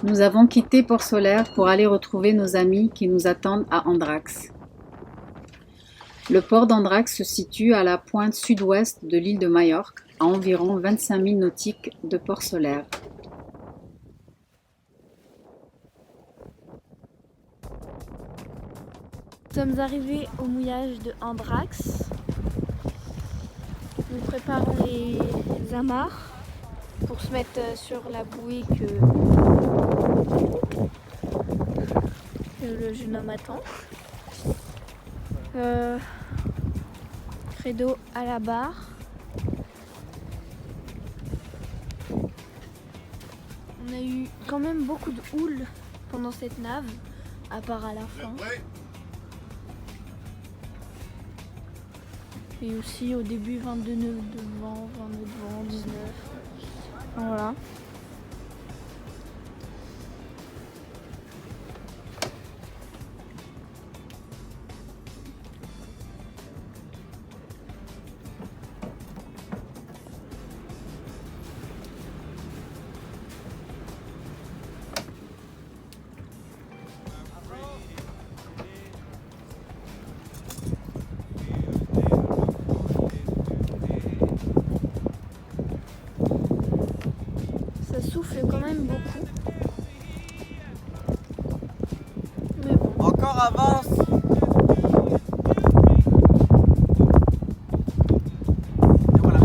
Nous avons quitté Port-Solaire pour aller retrouver nos amis qui nous attendent à Andrax. Le port d'Andrax se situe à la pointe sud-ouest de l'île de Majorque, à environ 25 milles nautiques de Port-Solaire. Nous sommes arrivés au mouillage de Andrax. Nous préparons les amarres pour se mettre sur la bouée que le jeune homme attend. Credo à la barre. On a eu quand même beaucoup de houle pendant cette nave, à part à la fin. Et aussi au début 22 nœuds de vent, 20 nœuds de vent, 19. Voilà. Ça souffle quand même beaucoup. Mais bon. Encore avance. Et voilà.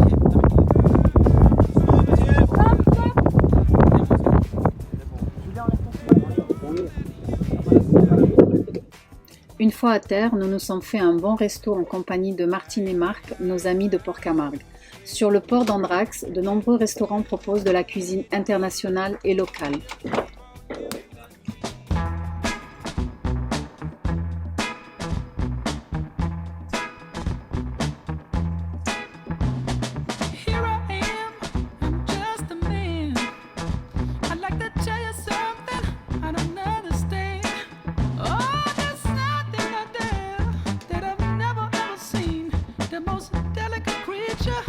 Une fois à terre, nous nous sommes fait un bon resto en compagnie de Martine et Marc, nos amis de Port-Camargue. Sur le port d'Andrax, de nombreux restaurants proposent de la cuisine internationale et locale.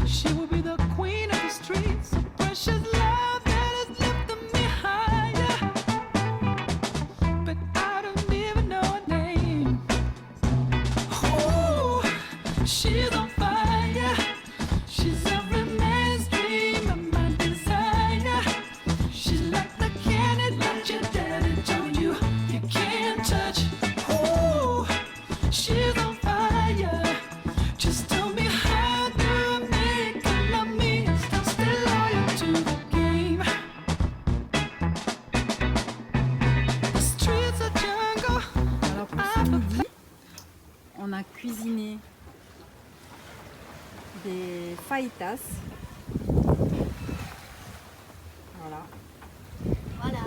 She will be the queen of the streets, a precious love that has lifted me higher. But I don't even know her name. Oh, she's on fire. She's every man's dream and my desire. She's like the candy that your daddy told you you can't touch. Oh, she's on fire. Just tell me how to make her love me and still stay loyal to the game. The streets are jungle. Alors pour ce midi, on a cuisiné des fajitas. Voilà, Voilà.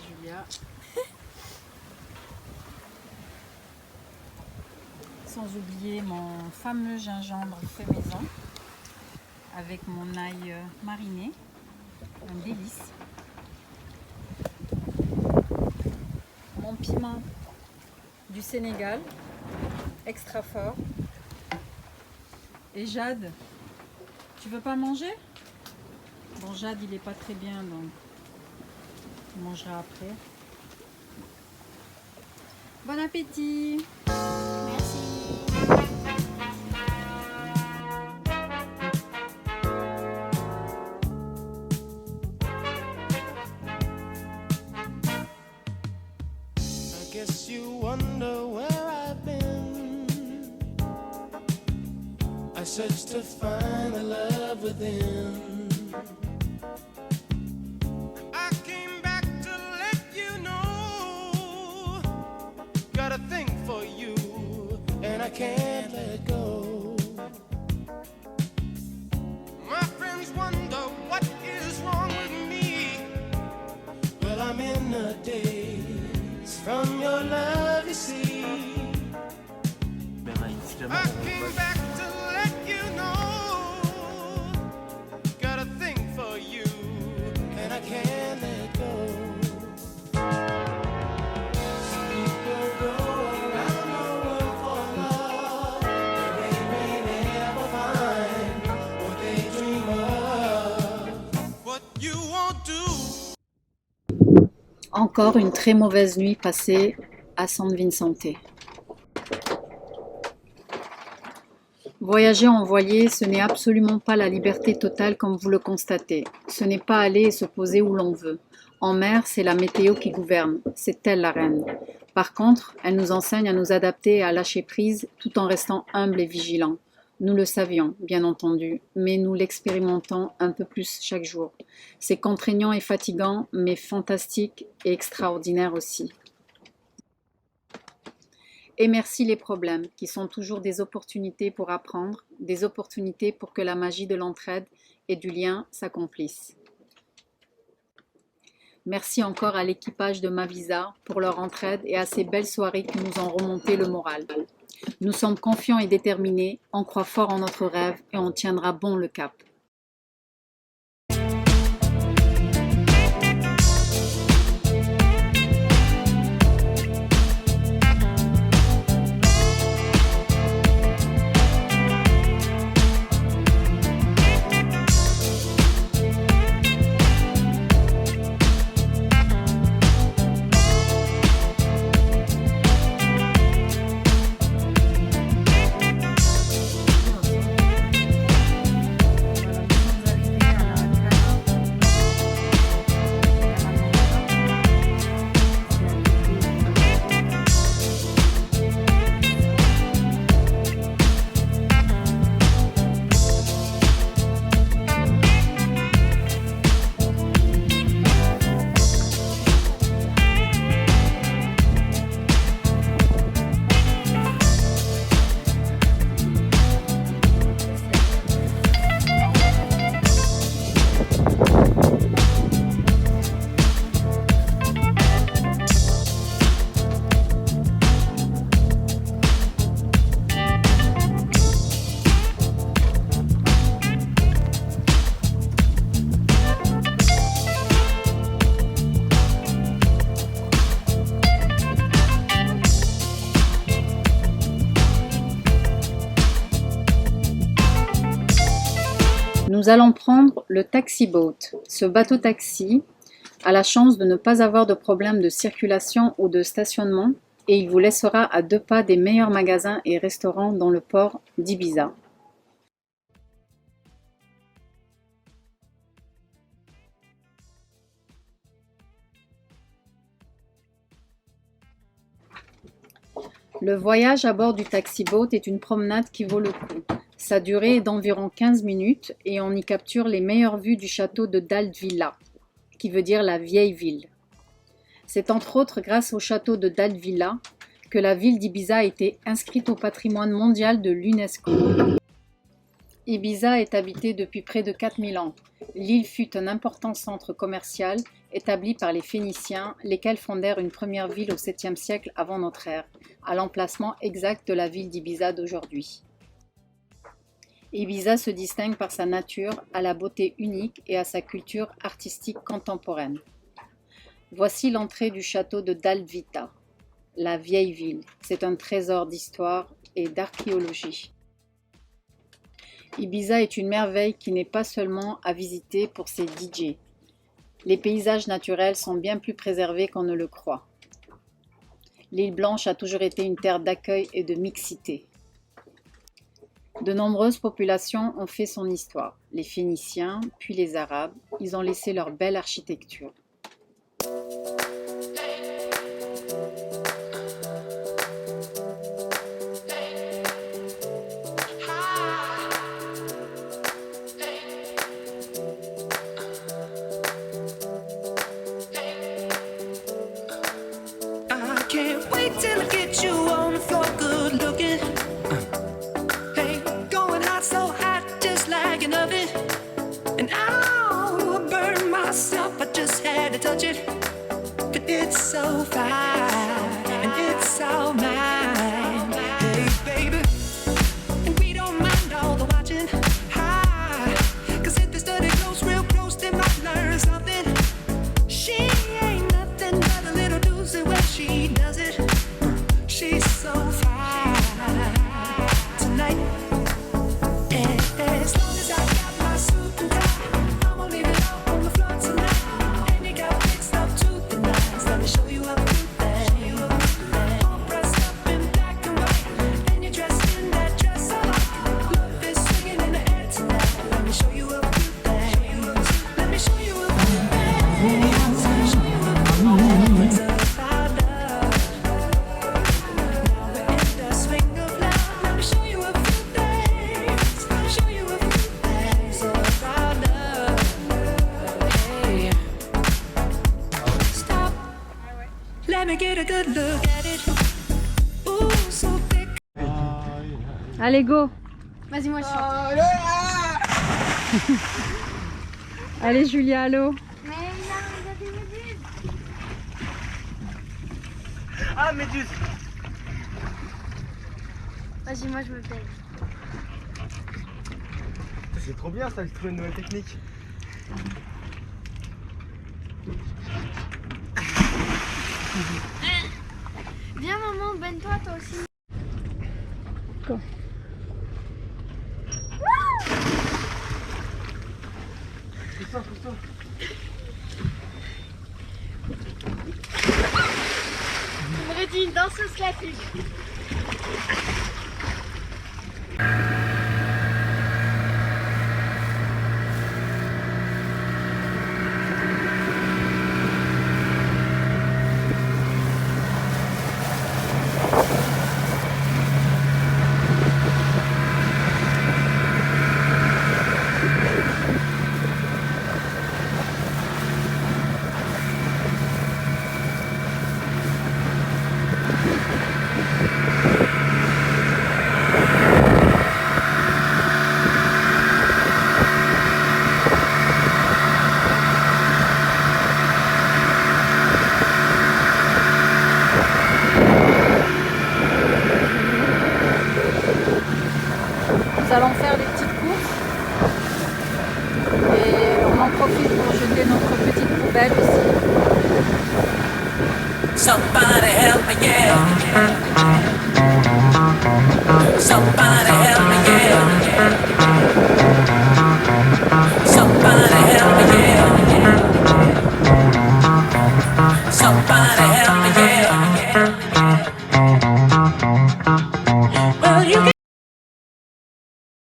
Julia. Sans oublier mon fameux gingembre fait maison avec mon ail mariné, un délice. Mon piment du Sénégal, extra fort. Et Jade, tu veux pas manger? Bon, Jade il est pas très bien donc il mangera après. Bon appétit! Merci. I guess you wonder where I've been. I searched to find the love within. I came back to let you know. Got a thing for you, and I can't let go. My friends wonder what is wrong with me. Well, I'm in a daze from your love, you see. I came back to let you know. Got a thing for you, and I can't let go. People go around the world for love, but they may never find what they dream of. What you won't do. Encore une très mauvaise nuit passée à San Vicente. Voyager en voilier, ce n'est absolument pas la liberté totale comme vous le constatez. Ce n'est pas aller et se poser où l'on veut. En mer, c'est la météo qui gouverne, c'est elle la reine. Par contre, elle nous enseigne à nous adapter et à lâcher prise tout en restant humbles et vigilants. Nous le savions, bien entendu, mais nous l'expérimentons un peu plus chaque jour. C'est contraignant et fatigant, mais fantastique et extraordinaire aussi. Et merci les problèmes, qui sont toujours des opportunités pour apprendre, des opportunités pour que la magie de l'entraide et du lien s'accomplisse. Merci encore à l'équipage de Mavisa pour leur entraide et à ces belles soirées qui nous ont remonté le moral. Nous sommes confiants et déterminés, on croit fort en notre rêve et on tiendra bon le cap. Nous allons prendre le Taxi Boat. Ce bateau-taxi a la chance de ne pas avoir de problème de circulation ou de stationnement et il vous laissera à 2 pas des meilleurs magasins et restaurants dans le port d'Ibiza. Le voyage à bord du Taxi Boat est une promenade qui vaut le coup. Sa durée est d'environ 15 minutes et on y capture les meilleures vues du château de Daldvilla, qui veut dire la vieille ville. C'est entre autres grâce au château de Daldvilla que la ville d'Ibiza a été inscrite au patrimoine mondial de l'UNESCO. Ibiza est habitée depuis près de 4000 ans. L'île fut un important centre commercial établi par les Phéniciens, lesquels fondèrent une première ville au 7e siècle avant notre ère, à l'emplacement exact de la ville d'Ibiza d'aujourd'hui. Ibiza se distingue par sa nature, à la beauté unique et à sa culture artistique contemporaine. Voici l'entrée du château de Daldvita, la vieille ville. C'est un trésor d'histoire et d'archéologie. Ibiza est une merveille qui n'est pas seulement à visiter pour ses DJ. Les paysages naturels sont bien plus préservés qu'on ne le croit. L'île Blanche a toujours été une terre d'accueil et de mixité. De nombreuses populations ont fait son histoire. Les Phéniciens, puis les Arabes, ils ont laissé leur belle architecture. I can't wait till I get you on the floor, good looking. Hey, going hot, so hot, just like an oven. And I'll burn myself, I just had to touch it. But it's so fine, and it's all mine. Hey, baby, and we don't mind all the watching. Hi, 'cause if they study close, real close, they might learn something. She ain't nothing but a little doozy when she does it. She's so fine tonight. And as long as I got my suit and tie, I'm gonna leave it all on the floor tonight. And you got fixed up to the nines. let me get a good look at it. Ooh, so thick. Allez, go. Vas-y, moi je suis. Allez, Julia, à l'eau. Mais il y a des méduses. Ah, méduse. Vas-y, moi je me paye. C'est trop bien ça, j'ai trouvé une nouvelle technique. Viens maman, baigne-toi toi aussi. Go. Pousse-toi, pousse-toi. On aurait dit une danseuse classique.